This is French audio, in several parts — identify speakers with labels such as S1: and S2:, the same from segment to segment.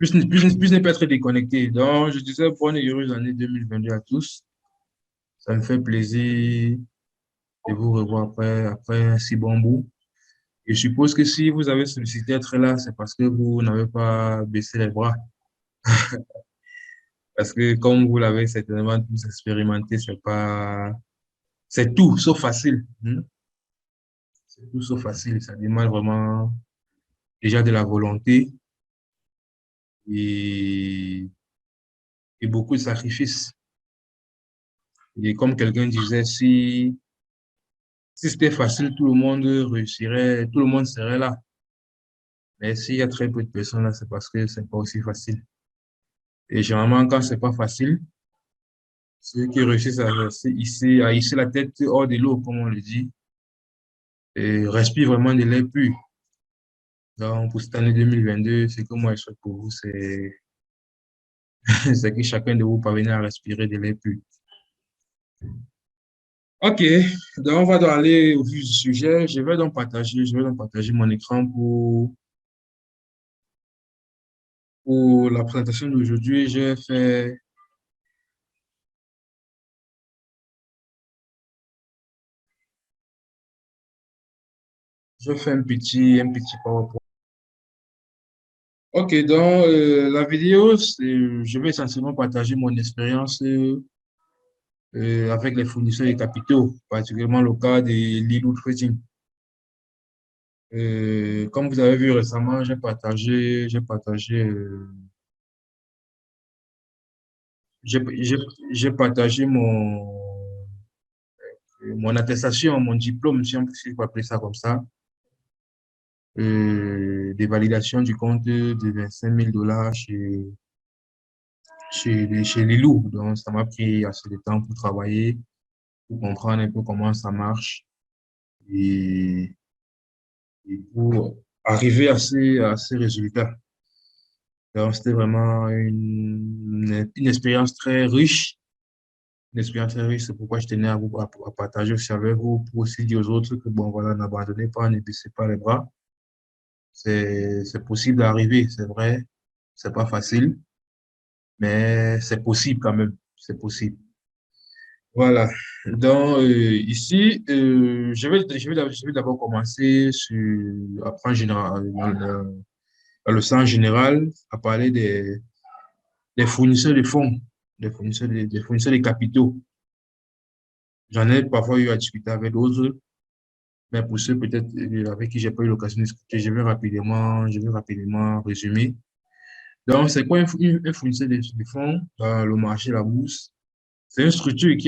S1: plus ne pas être déconnecté. Donc, je disais bonne et heureuse année 2022 à tous. Ça me fait plaisir de vous revoir après un si bon bout. Et je suppose que si vous avez sollicité être là, c'est parce que vous n'avez pas baissé les bras. Parce que comme vous l'avez certainement tous expérimenté, c'est tout sauf facile. C'est tout sauf facile. Ça demande vraiment déjà de la volonté et, et beaucoup de sacrifices. Et comme quelqu'un disait, si c'était facile, tout le monde réussirait, tout le monde serait là. Mais s'il y a très peu de personnes là, c'est parce que c'est pas aussi facile. Et généralement, quand c'est pas facile, ceux qui réussissent à hisser la tête hors de l'eau, comme on le dit, et respirent vraiment de l'air pur. Donc, pour cette année 2022, ce que moi je souhaite pour vous, c'est que chacun de vous parvienne à respirer de l'air pur. OK, donc on va donc aller au vif du sujet. Je vais donc partager mon écran pour la présentation d'aujourd'hui. Je fais un petit PowerPoint. OK, donc la vidéo, je vais essentiellement partager mon expérience avec les fournisseurs de capitaux, particulièrement le cas de Lilou Trading. Comme vous avez vu récemment, j'ai partagé mon attestation, mon diplôme, si on peut appeler ça comme ça, des validations du compte de 25 000 $ chez Lilou. Donc, ça m'a pris assez de temps pour travailler, pour comprendre un peu comment ça marche et, et pour arriver à ces résultats. Donc, c'était vraiment une expérience très riche. Une expérience très riche, c'est pourquoi je tenais à partager aussi avec vous, pour aussi dire aux autres que, bon, voilà, n'abandonnez pas, ne baissez pas les bras. C'est possible d'arriver, c'est vrai. C'est pas facile, mais c'est possible quand même. C'est possible. Voilà. Donc, ici, je vais d'abord commencer après, dans le sens général, à parler des fournisseurs de fonds, des fournisseurs de capitaux. J'en ai parfois eu à discuter avec d'autres, mais pour ceux peut-être avec qui j'ai pas eu l'occasion de discuter, je vais rapidement résumer. Donc, c'est quoi un fournisseur de fonds dans le marché, la bourse? C'est une structure qui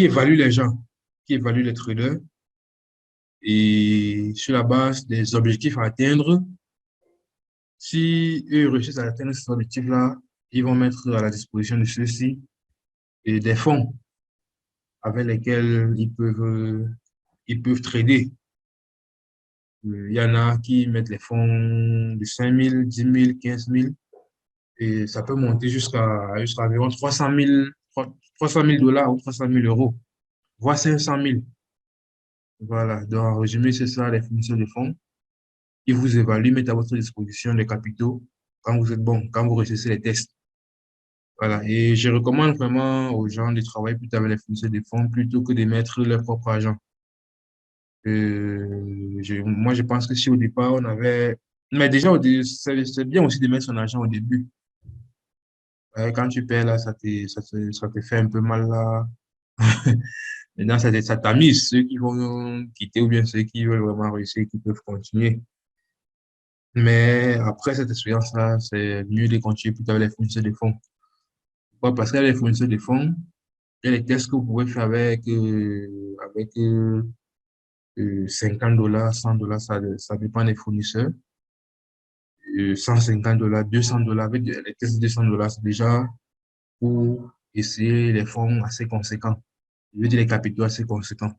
S1: évalue les gens, qui évalue les traders et sur la base des objectifs à atteindre, si eux réussissent à atteindre ces objectifs-là, ils vont mettre à la disposition de ceux-ci et des fonds avec lesquels ils peuvent trader. Il y en a qui mettent les fonds de 5 000, 10 000, 15 000 et ça peut monter jusqu'à environ 300 000 $ ou 300 000 €, voire 500 000. Voilà, donc en résumé, c'est ça les fournisseurs de fonds. Ils vous évaluent, mettent à votre disposition les capitaux quand vous êtes bon, quand vous réussissez les tests. Voilà, et je recommande vraiment aux gens de travailler plutôt avec les fournisseurs de fonds plutôt que de mettre leur propre argent. Moi, je pense que si au départ, on avait... Mais déjà, c'est bien aussi de mettre son argent au début. Quand tu perds là, ça te fait un peu mal là. Maintenant, ça tamise ceux qui vont quitter ou bien ceux qui veulent vraiment réussir, qui peuvent continuer. Mais après cette expérience-là, c'est mieux de continuer plutôt avec les fournisseurs de fonds. Pourquoi? Parce que les fournisseurs de fonds, il y a les tests que vous pouvez faire avec 50 $, 100 $, ça dépend des fournisseurs. 150 $, 200 $, avec les tests de 200 $, c'est déjà pour essayer les fonds assez conséquents. Je veux dire les capitaux assez conséquents.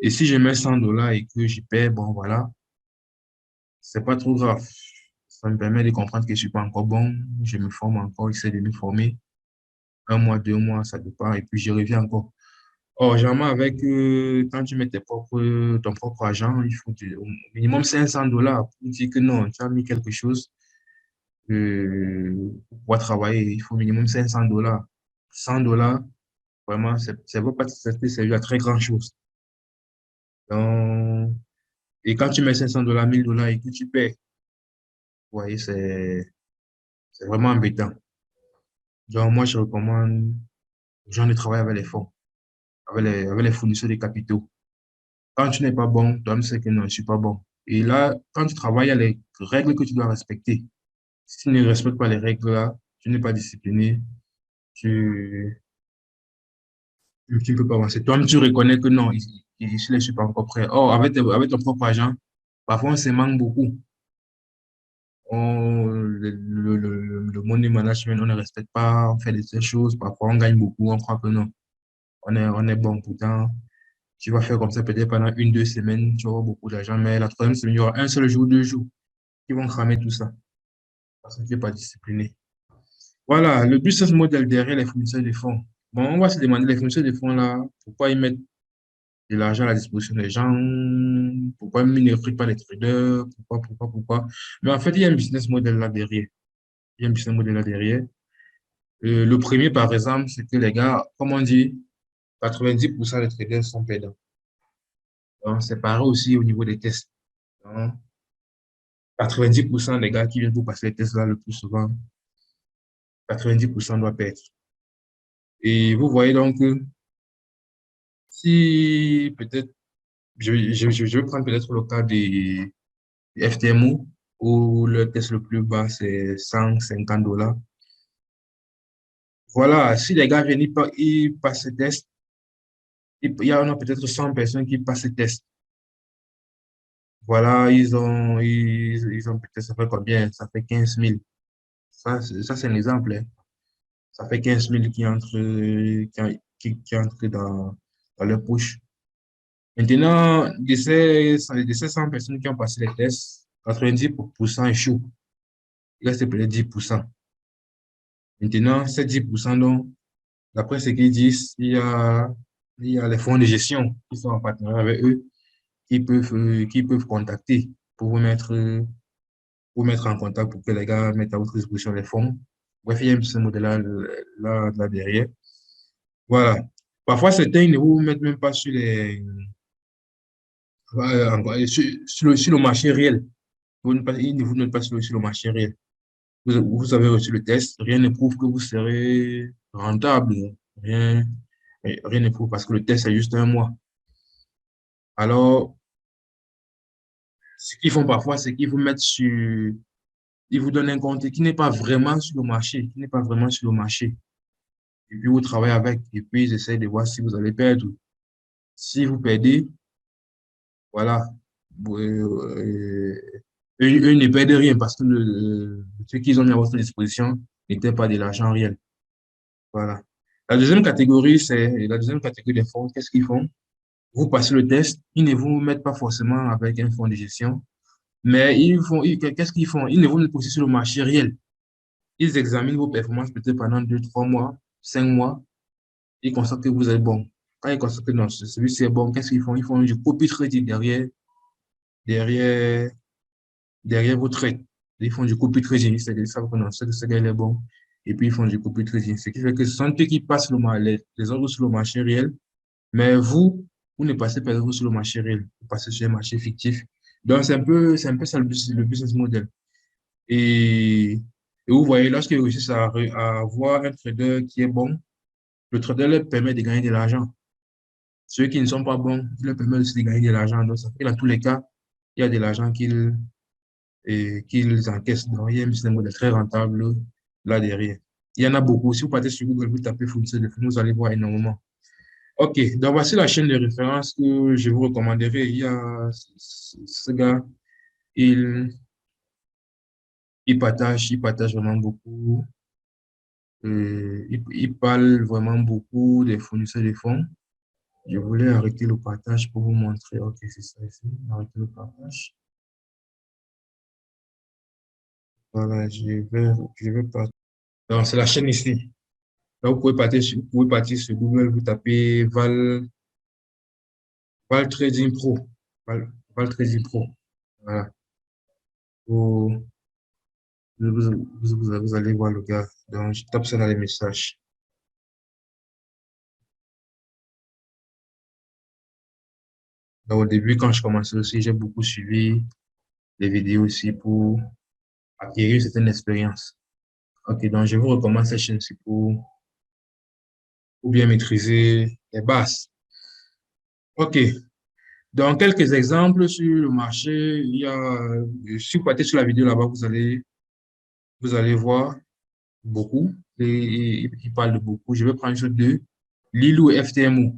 S1: Et si je mets 100 $ et que j'y perds, bon, voilà, c'est pas trop grave. Ça me permet de comprendre que je suis pas encore bon. Je me forme encore, j'essaie de me former. Un mois, 2 mois, ça dépend. Et puis, je reviens encore. Or, généralement, avec, quand tu mets ton propre argent, il faut au minimum $500 pour dire que non, tu as mis quelque chose pour pouvoir travailler. Il faut au minimum $500. $100, vraiment, ça ne va pas te servir à très grand chose. Donc, et quand tu mets $500, $1000 et que tu paies, vous voyez, c'est vraiment embêtant. Donc, moi, je recommande aux gens de travailler avec les fonds, avec les fournisseurs de capitaux. Quand tu n'es pas bon, toi-même sais que non, je ne suis pas bon. Et là, quand tu travailles, il y a les règles que tu dois respecter. Si tu ne respectes pas les règles là, tu n'es pas discipliné, tu tu ne peux pas avancer. Toi-même, tu reconnais que non, je ne suis pas encore prêt. Or, avec ton propre argent, parfois, on se manque beaucoup. Le money management, on ne respecte pas, on fait de ces choses. Parfois, on gagne beaucoup, on croit que non, on est bon. Pourtant, tu vas faire comme ça peut-être pendant 1, 2 semaines, tu auras beaucoup d'argent, mais la troisième semaine, il y aura un seul jour, 2 jours qui vont cramer tout ça parce que tu n'es pas discipliné. Voilà, le business model derrière les fournisseurs de fonds. Bon, on va se demander, les fournisseurs de fonds là, pourquoi ils mettent de l'argent à la disposition des gens? Pourquoi ils ne recrutent pas les traders? Pourquoi? Mais en fait, il y a un business model là derrière. Il y a un business model là derrière. Le premier, par exemple, c'est que les gars, comme on dit, 90% des traders sont perdants. Donc, c'est pareil aussi au niveau des tests. Donc, 90% des gars qui viennent pour passer les tests là le plus souvent, 90% doivent perdre. Et vous voyez donc que si peut-être, je vais prendre peut-être le cas des FTMO, où le test le plus bas, c'est $150. Voilà, si les gars viennent, ils passent ce test, il y en a peut-être 100 personnes qui passent ce test. Voilà, ils ont peut-être, ça fait combien? Ça fait 15 000. Ça c'est un exemple, hein. Ça fait 15 000 qui entrent dans leur poche. Maintenant, de ces 100 personnes qui ont passé les tests, 90% échouent. Il reste peut-être 10%. Maintenant, ces 10%, donc, d'après ce qu'ils disent, il y a les fonds de gestion qui sont en partenariat avec eux, qui peuvent contacter pour vous mettre en contact pour que les gars mettent à votre disposition les fonds. Bref, il y a ce modèle-là là derrière. Voilà. Parfois, certains ne vous mettent même pas sur le marché réel. Ils ne vous mettent pas sur le marché réel. Vous avez reçu le test, rien ne prouve que vous serez rentable. Rien, rien ne prouve parce que le test est juste 1 mois. Alors, ce qu'ils font parfois, c'est qu'ils vous mettent ils vous donnent un compte qui n'est pas vraiment sur le marché, qui n'est pas vraiment sur le marché. Et puis, vous travaillez avec, et puis ils essayent de voir si vous allez perdre. Si vous perdez, voilà. Eux ne perdent rien parce que ce qu'ils ont mis à votre disposition n'était pas de l'argent réel. Voilà. La deuxième catégorie des fonds, qu'est-ce qu'ils font? Vous passez le test, ils ne vous mettent pas forcément avec un fonds de gestion, mais qu'est-ce qu'ils font? Ils ne vous mettent pas aussi sur le marché réel. Ils examinent vos performances peut-être pendant 2, 3 mois, 5 mois. Ils constatent que vous êtes bon. Quand ils constatent que non, celui-ci est bon, qu'est-ce qu'ils font? Ils font du copy trading derrière, derrière vos trades. Ils font du copy trading. Ils savent que non, ce gars il est bon. Et puis ils font du copy trading. Ce qui fait que ce sont eux qui passent les autres sur le marché réel. Mais vous ne passez pas sur le marché réel. Vous passez sur un marché fictif. Donc c'est un peu ça le business model. Et, et vous voyez, lorsqu'ils réussissent à avoir un trader qui est bon, le trader leur permet de gagner de l'argent. Ceux qui ne sont pas bons, il leur permet aussi de gagner de l'argent. Donc, ça fait que dans tous les cas, il y a de l'argent qu'ils encaissent. Donc, il y a un business model très rentable là derrière. Il y en a beaucoup. Si vous partez sur Google, vous tapez fournisseur de fonds, vous allez voir énormément. OK, donc voici la chaîne de référence que je vous recommanderais. Il y a ce gars, il, il partage vraiment beaucoup. Il parle vraiment beaucoup des fournisseurs de fonds. Je voulais arrêter le partage pour vous montrer. OK, c'est ça ici. Arrêter le partage. Voilà, je vais partir. Donc, c'est la chaîne ici. Là, vous pouvez partir sur Google, vous tapez Val Trading Pro. Val Trading Pro. Voilà. Vous, vous allez voir le gars. Donc, je tape ça dans les messages. Donc, au début, quand je commençais aussi, j'ai beaucoup suivi les vidéos aussi pour acquérir certaines expériences. Ok, donc je vous recommande cette chaîne-ci pour bien maîtriser les bases. Ok, donc quelques exemples sur le marché. Si vous partez sur la vidéo là-bas, vous allez voir beaucoup. Il parle de beaucoup. Je vais prendre juste deux. Lilou FTMO.